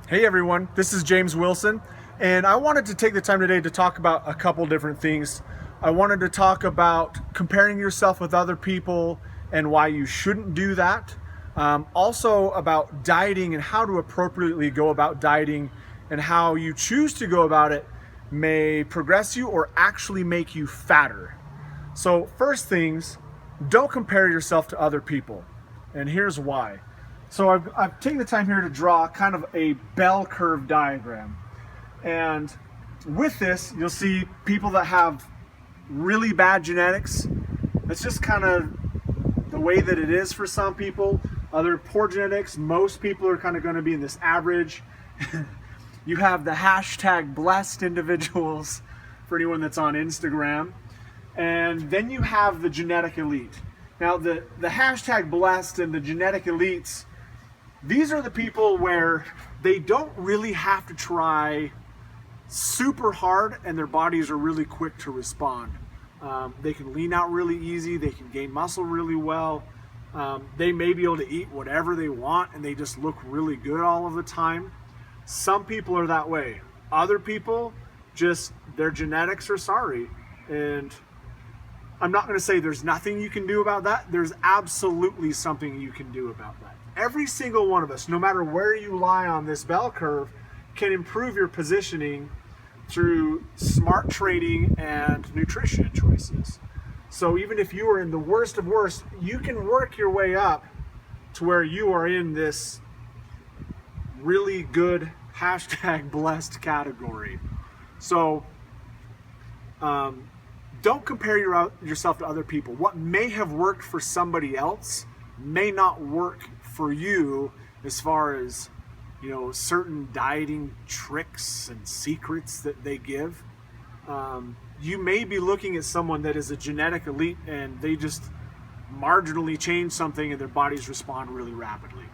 Hey everyone, this is James Wilson, and I wanted to take the time today to talk about a couple different things. I wanted to talk about comparing yourself with other people and why you shouldn't do that. Also about dieting and how to appropriately go about dieting and how you choose to go about it may progress you or actually make you fatter. So first things, don't compare yourself to other people, and here's why. So I've taken the time here to draw kind of a bell curve diagram. And with this, you'll see people that have really bad genetics. That's just kind of the way that it is for some people. Other poor genetics, most people are kind of going to be in this average. You have the hashtag blessed individuals for anyone that's on Instagram. And then you have the genetic elite. Now the hashtag blessed and the genetic elites, these are the people where they don't really have to try super hard and their bodies are really quick to respond. They can lean out really easy, they can gain muscle really well. They may be able to eat whatever they want and they just look really good all of the time. Some people are that way. Other people, just their genetics are sorry. And I'm not going to say there's nothing you can do about that. There's absolutely something you can do about that. Every single one of us, no matter where you lie on this bell curve, can improve your positioning through smart training and nutrition choices. So even if you are in the worst of worst, you can work your way up to where you are in this really good hashtag blessed category. So don't compare yourself to other people. What may have worked for somebody else may not work for you as far as, certain dieting tricks and secrets that they give. You may be looking at someone that is a genetic elite and they just marginally change something and their bodies respond really rapidly.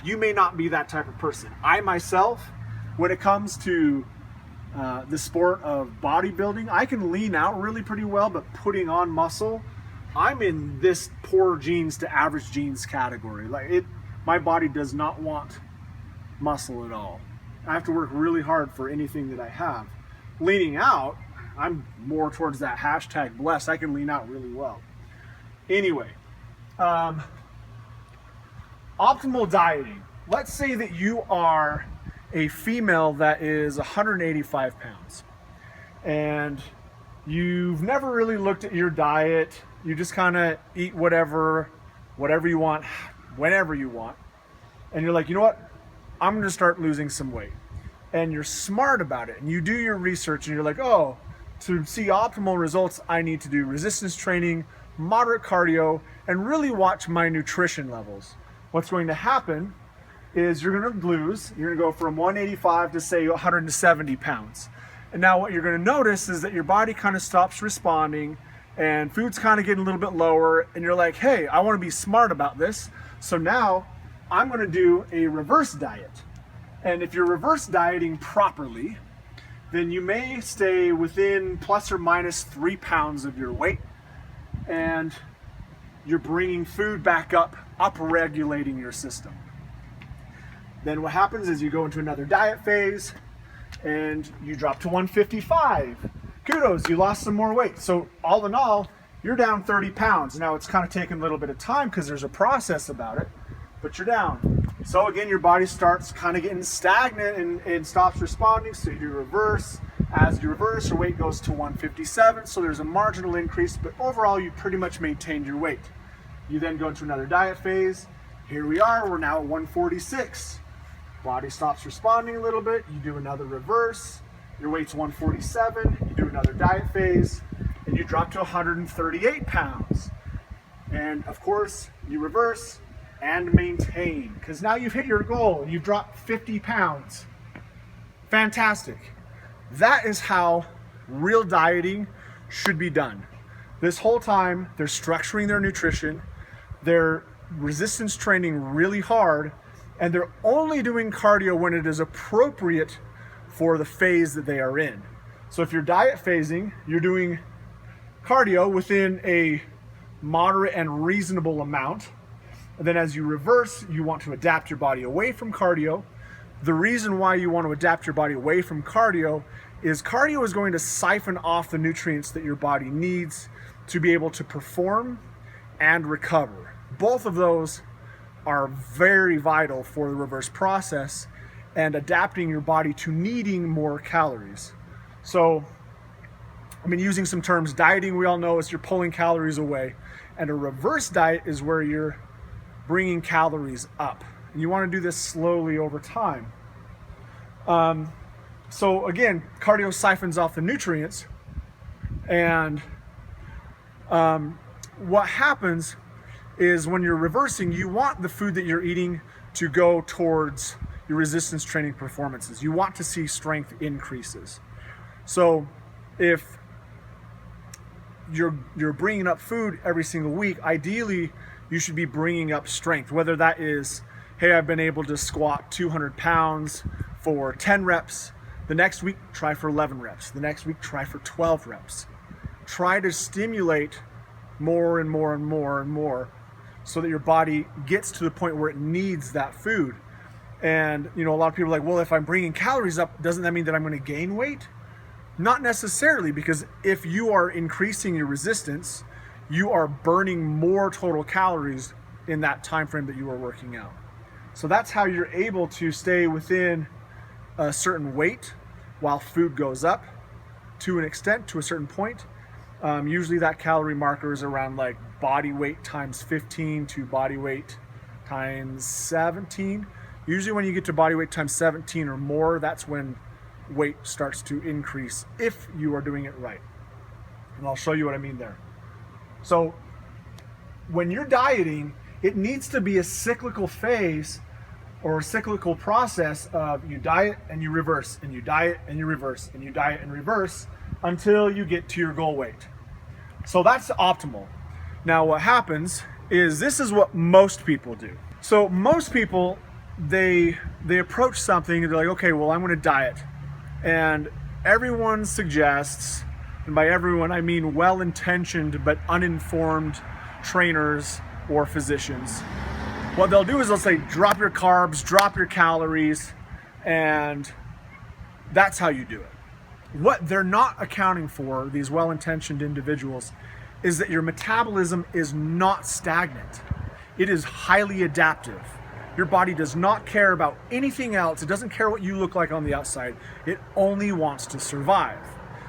You may not be that type of person. I myself, when it comes to the sport of bodybuilding, I can lean out really pretty well, but putting on muscle, I'm in this poor genes to average genes category. My body does not want muscle at all. I have to work really hard for anything that I have. Leaning out, I'm more towards that hashtag blessed. I can lean out really well. Anyway, optimal dieting. Let's say that you are a female that is 185 pounds and you've never really looked at your diet. You just kind of eat whatever you want, whenever you want. And you're like, you know what? I'm going to start losing some weight. And you're smart about it. And you do your research and you're like, oh, to see optimal results, I need to do resistance training, moderate cardio, and really watch my nutrition levels. What's going to happen is you're going to lose. You're going to go from 185 to say 170 pounds. And now what you're going to notice is that your body kind of stops responding and food's kind of getting a little bit lower. And you're like, hey, I want to be smart about this. So now I'm going to do a reverse diet. And if you're reverse dieting properly, then you may stay within plus or minus 3 pounds of your weight. And you're bringing food back up regulating your system. Then what happens is you go into another diet phase and you drop to 155. Kudos, you lost some more weight. So all in all, you're down 30 pounds. Now it's kind of taking a little bit of time because there's a process about it, but you're down. So again, your body starts kind of getting stagnant and stops responding. So you do reverse. As you reverse, your weight goes to 157. So there's a marginal increase, but overall you pretty much maintained your weight. You then go into another diet phase. Here we are, we're now at 146. Body stops responding a little bit. You do another reverse. Your weight's 147. You do another diet phase and you drop to 138 pounds. And of course, you reverse and maintain because now you've hit your goal and you've dropped 50 pounds. Fantastic. That is how real dieting should be done. This whole time, they're structuring their nutrition, they're resistance training really hard, and they're only doing cardio when it is appropriate for the phase that they are in. So if you're diet phasing, you're doing cardio within a moderate and reasonable amount. And then as you reverse, you want to adapt your body away from cardio, the reason why you want to adapt your body away from cardio is going to siphon off the nutrients that your body needs to be able to perform and recover. Both of those are very vital for the reverse process and adapting your body to needing more calories. So, I mean, using some terms, dieting, we all know, is you're pulling calories away, and a reverse diet is where you're bringing calories up. And you want to do this slowly over time. So again, cardio siphons off the nutrients, and what happens is when you're reversing, you want the food that you're eating to go towards your resistance training performances. You want to see strength increases. So if you're bringing up food every single week, ideally you should be bringing up strength, whether that is, hey, I've been able to squat 200 pounds for 10 reps. The next week, try for 11 reps. The next week, try for 12 reps. Try to stimulate more and more and more and more so that your body gets to the point where it needs that food. And, you know, a lot of people are like, well, if I'm bringing calories up, doesn't that mean that I'm going to gain weight? Not necessarily, because if you are increasing your resistance, you are burning more total calories in that time frame that you are working out. So that's how you're able to stay within a certain weight while food goes up to an extent, to a certain point. Usually that calorie marker is around like body weight times 15 to body weight times 17. Usually when you get to body weight times 17 or more, that's when weight starts to increase if you are doing it right. And I'll show you what I mean there. So when you're dieting, it needs to be a cyclical phase or a cyclical process of you diet and you reverse, and you diet and you reverse, and you diet and reverse until you get to your goal weight. So that's optimal. Now what happens is, this is what most people do. So most people, they approach something and they're like, okay, well, I'm going to diet. And everyone suggests, and by everyone I mean well-intentioned but uninformed trainers or physicians, what they'll do is they'll say, drop your carbs, drop your calories, and that's how you do it. What they're not accounting for, these well-intentioned individuals, is that your metabolism is not stagnant. It is highly adaptive. Your body does not care about anything else. It doesn't care what you look like on the outside. It only wants to survive.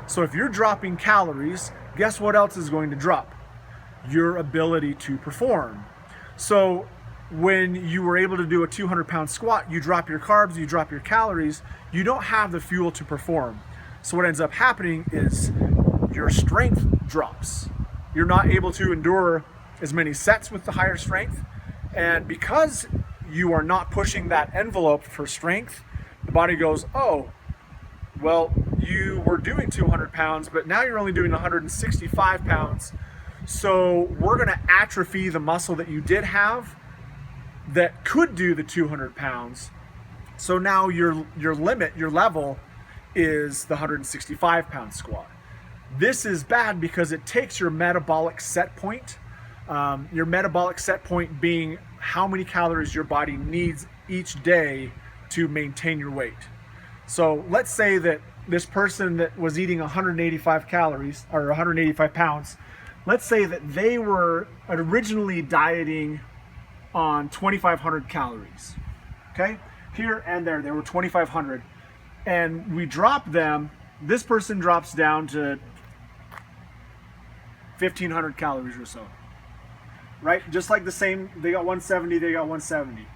So if you're dropping calories, guess what else is going to drop? Your ability to perform. So when you were able to do a 200-pound squat, you drop your carbs, you drop your calories, you don't have the fuel to perform. So what ends up happening is your strength drops. You're not able to endure as many sets with the higher strength. And because you are not pushing that envelope for strength, the body goes, oh, well, you were doing 200 pounds, but now you're only doing 165 pounds. So we're going to atrophy the muscle that you did have that could do the 200 pounds. So now your limit, your level is the 165 pound squat. This is bad because it takes your metabolic set point, being how many calories your body needs each day to maintain your weight. So let's say that this person that was eating 185 calories or 185 pounds, let's say that they were originally dieting on 2,500 calories. Okay, here and there, they were 2,500, and we drop them. This person drops down to 1,500 calories or so. Right? Just like the same, they got 170, they got 170.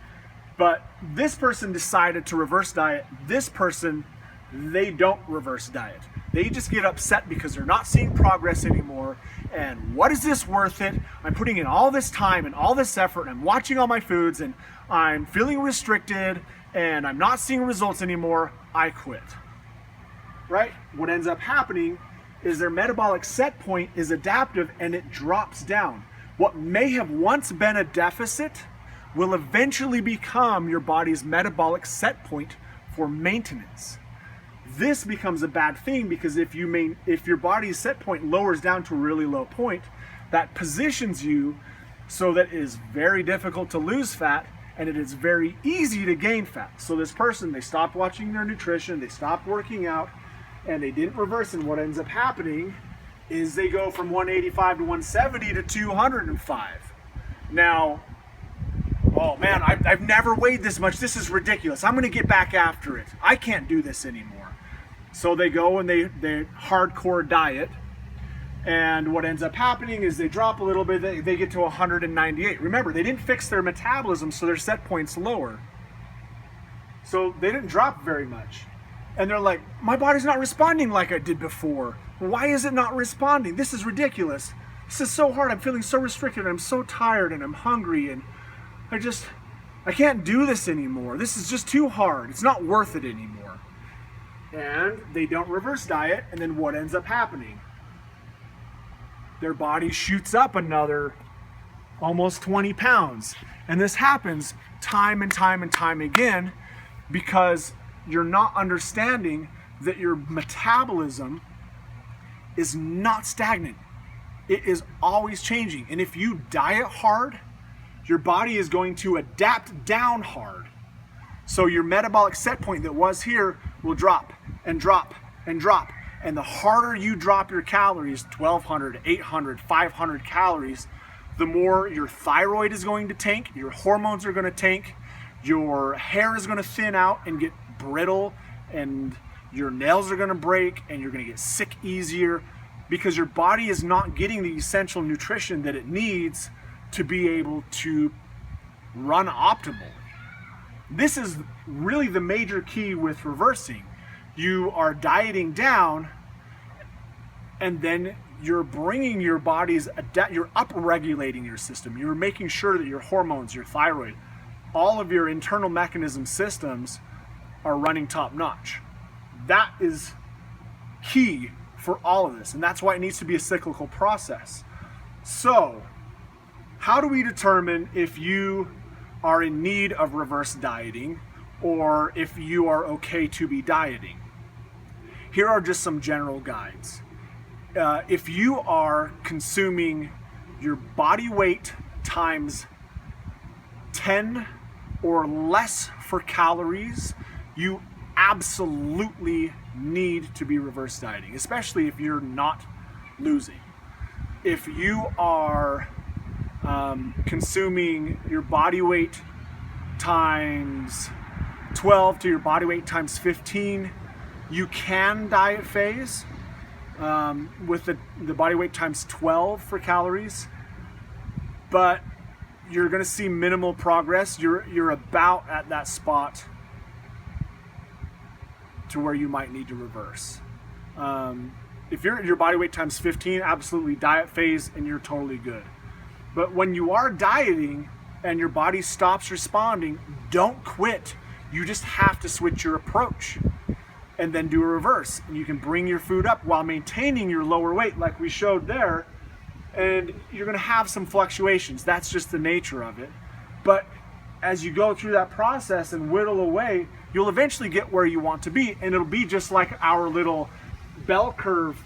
But this person decided to reverse diet. This person, they don't reverse diet. They just get upset because they're not seeing progress anymore. And what is this worth it? I'm putting in all this time and all this effort, and I'm watching all my foods, and I'm feeling restricted, and I'm not seeing results anymore. I quit. Right? What ends up happening is their metabolic set point is adaptive and it drops down. What may have once been a deficit will eventually become your body's metabolic set point for maintenance. This becomes a bad thing because if your body's set point lowers down to a really low point, that positions you so that it is very difficult to lose fat and it is very easy to gain fat. So this person, they stopped watching their nutrition, they stopped working out, and they didn't reverse. And what ends up happening is they go from 185 to 170 to 205. Now, oh man, I've never weighed this much. This is ridiculous. I'm going to get back after it. I can't do this anymore. So they go and they hardcore diet. And what ends up happening is they drop a little bit. They get to 198. Remember, they didn't fix their metabolism, so their set point's lower. So they didn't drop very much. And they're like, my body's not responding like I did before. Why is it not responding? This is ridiculous. This is so hard. I'm feeling so restricted. I'm so tired and I'm hungry and I can't do this anymore. This is just too hard. It's not worth it anymore. And they don't reverse diet, and then what ends up happening? Their body shoots up another almost 20 pounds. And this happens time and time and time again because you're not understanding that your metabolism is not stagnant. It is always changing. And if you diet hard, your body is going to adapt down hard. So your metabolic set point that was here will drop and drop and drop. And the harder you drop your calories, 1,200, 800, 500 calories, the more your thyroid is going to tank, your hormones are going to tank, your hair is going to thin out and get brittle, and your nails are going to break, and you're going to get sick easier because your body is not getting the essential nutrition that it needs to be able to run optimally. This is really the major key with reversing. You are dieting down, and then you're bringing your body's, you're upregulating your system. You're making sure that your hormones, your thyroid, all of your internal mechanism systems are running top notch. That is key for all of this, and that's why it needs to be a cyclical process. So, how do we determine if you are in need of reverse dieting or if you are okay to be dieting? Here are just some general guides. If you are consuming your body weight times 10 or less for calories, you absolutely need to be reverse dieting, especially if you're not losing. If you are consuming your body weight times 12 to your body weight times 15, you can diet phase with the body weight times 12 for calories, but you're going to see minimal progress. You're about at that spot to where you might need to reverse. If you're at your body weight times 15, absolutely diet phase and you're totally good. But when you are dieting and your body stops responding, don't quit. You just have to switch your approach and then do a reverse. And you can bring your food up while maintaining your lower weight like we showed there. And you're gonna have some fluctuations. That's just the nature of it. But as you go through that process and whittle away, you'll eventually get where you want to be. And it'll be just like our little bell curve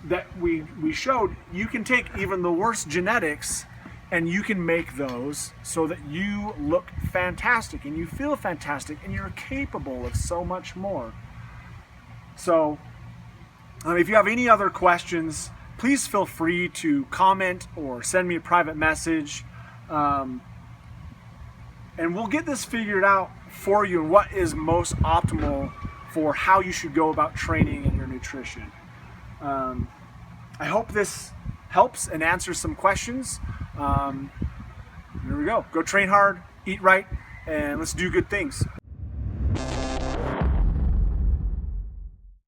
that we showed. You can take even the worst genetics and you can make those so that you look fantastic and you feel fantastic and you're capable of so much more. So if you have any other questions, please feel free to comment or send me a private message, and we'll get this figured out for you and what is most optimal for how you should go about training and your nutrition. I hope this helps and answers some questions. Here we go. Go train hard, eat right, and let's do good things.